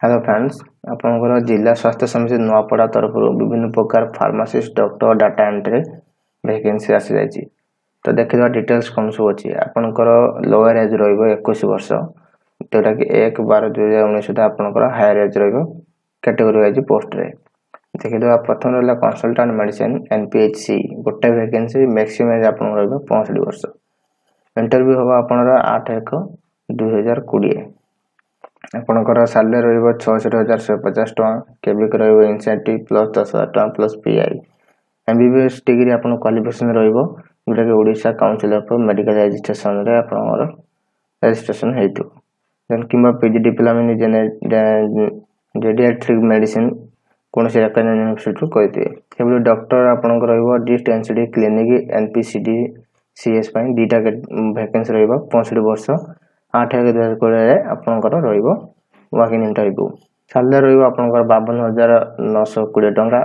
Hello friends, आपनकर जिला स्वास्थ्य समिति नुआपड़ा तरफ विभिन्न प्रकार pharmacist doctor data entry vacancy आसी जाइए। तो देखा डिटेल्स कौन सब अच्छी आपनकर लोअर एज रो21 वर्ष जोटा कि 1/12/2019 सुधा आपनकर higher age category wise post रे देखिए। प्रथम रहा कंसल्टेंट मेडिसिन एनपीएचसी गोटे वैकेंसी मैक्सिमम एज आपन 65 वर्ष। इंटरव्यू हम आपनर 8/1/2020। आपनकर सैलरी रहिबो 66,150 टका केबिक रहिबो इंसेंटिव प्लस 10,000 टका प्लस पीआई। एमबीबीएस डिग्री आपन क्वालिफिकेशन रहिबो जोटा कि Odisha council of medical registration रे आपनकर रजिस्ट्रेशन हेतु देन किबा PG diploma in paediatric medicine कोन से एकाडेमिक यूनिवर्सिटी कहते केवल डॉक्टर आपनकर रहिबो डिस्टेंसिटी क्लिनिक एनपीसीडी सीएस पई दीटा वैकेंसी रहिबो 65 वर्ष 8/2020 आपनकर रहिबो वाकिंग इंटरव्यू। सैलरी रहिबो आपनकर 52,920 टका।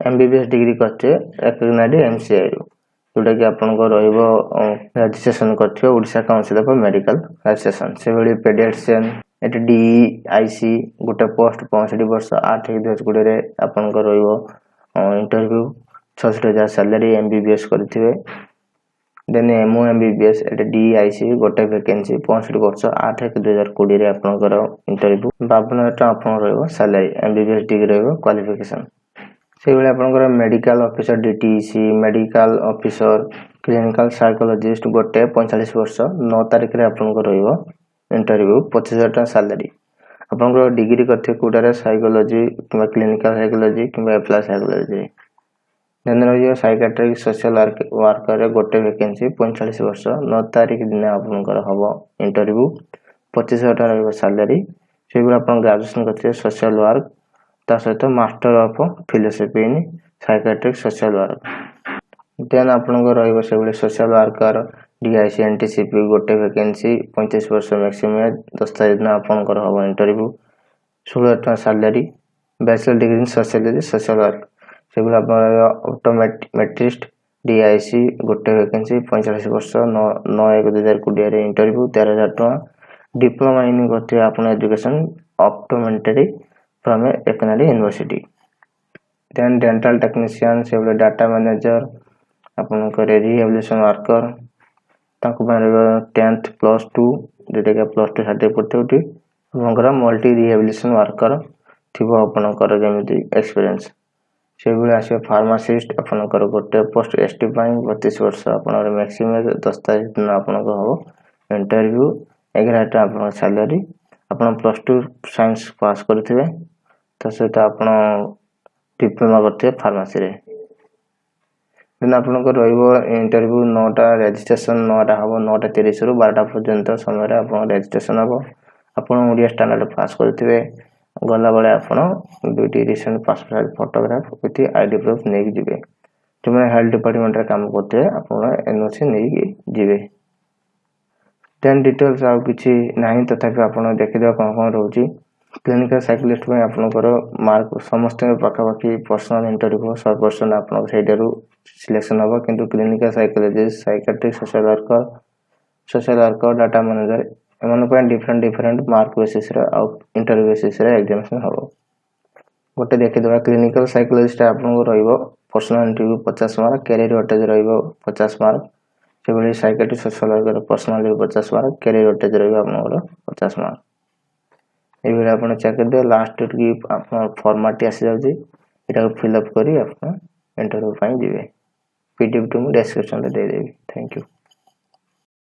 एमबीबीएस डिग्री करते रेकग्नाइज्ड एमसीआई जोटा कि आपनकर रहिबो रजिस्ट्रेशन करथियो Odisha council of medical registration से बडी पेडियाट्रिशियन एट डीआईसी गोटे पोस्ट 65 वर्ष 8/2020 रे आपनकर रहिबो इंटरव्यू 66,000 सैलरी एमबीबीएस करथिबे। Then MO MBBS at DIC गोटे वैकेंसी 65 वर्ष 8/2020 रे आपनकर इंटरव्यू 52,000 टका आपन रहइबो सैलरी एमबीबीएस डिग्री रहइबो क्वालिफिकेशन। से बेले आपनकर medical officer DTC medical officer clinical psychologist गोटे 45 वर्ष 9 तारिख रे आपनकर रहइबो इंटरव्यू 25,000 टका सैलरी। आपनकर डिग्री करथे कोटारे साइकोलॉजी किबा क्लिनिकल साइकोलॉजी किबा एप्लाइड साइकोलॉजी। देन रहियो साइकियाट्रिक सोशल वर्कर रे गोटे वैकेंसी 45 वर्ष 9 तारिख दिन आपनकर हबो इंटरव्यू 25,000 टका रहइबो सैलरी। से गुला आपन ग्रेजुएशन करथे सोशल वर्क ता सहित master of philosophy in psychiatric social work. Then आपनकर रहिबो से बेले सोशल वर्कर डीआईसी एनटीसीपी गोटे वैकेंसी 35 वर्ष मैक्सिमम 10 तारिख दिन आपनकर हबो इंटरव्यू 16,000 टका salary. Bachelor degree in sociology social work से गुला आपन ऑटोमेट्रिस्ट डीआईसी गोटे वैकेंसी 45 वर्ष 9/1/2020 रे इंटरव्यू 13,000 टका। डिप्लोमा इन करथे आपन एजुकेशन ऑप्टोमेट्री फ्रॉम एकनाडी यूनिवर्सिटी। देन डेंटल टेक्नीशियन से बेले डाटा मैनेजर आपनकर रिहेबिलिटेशन वर्कर ताको बारे 10th +2 जेटा के +2 सर्टिफिकेट होती आपनकर मल्टी रिहेबिलिटेशन वर्कर थिबो आपनकर जेमिति एक्सपीरियंस से बेले आसे फार्मासिस्ट आपनकर गोटे पोस्ट एसटी पाई 32 वर्ष आपनकर मैक्सिमम 10 तारिख दिन आपनकर हो इंटरव्यू 11,000 टका आपन सैलरी। आपन +2 साइंस पास करथिबे त सहित आपन डिप्लोमा करथिबे फार्मेसी रे। दिन आपनकर रहिबो इंटरव्यू 9टा रजिस्ट्रेशन 9टा हबो 9:30 रु 12टा पर्यंत समय रे आपन रजिस्ट्रेशन हबो। आपन ओडिया स्टैंडर्ड पास करथिबे गला बळे आपन दुटी recent passport photograph with ID proof नै जिवे जो मैं हेल्थ डिपार्टमेंट रे काम करते आपन एनओसी नै जिवे। देन डिटेल्स आ किछि नाही तथापि आपन देखिदो कोन रहउची क्लिनिकल साइकोलॉजिस्ट में आपनकर मार्क समस्त पाखापाखि पर्सनल इंटरव्यू 100% आपन सेडरू सिलेक्शन हबो किंतु clinical psychologist psychiatric social worker data manager एमन पर डिफरेंट मार्क बेसिस रे आ इंटरव्यू बेसिस रे एग्जामिनेशन हबो। गोटे देखिदवा क्लिनिकल साइकोलॉजिस्ट आपन रहइबो personal interview 50 mark career weightage रहइबो 50 मार्क से बेले psychiatric social worker personal 50 mark career weightage रहइबो आपन 50 मार्क। ए बेले आपन चेक कर दे लास्ट डेट की आपन फॉर्मेट आसी जाउची एटा को फिल अप करी आपन इंटरव्यू पाई दिबे। पीडीएफ टू डिस्क्रिप्शन रे दे देबी। Thank you.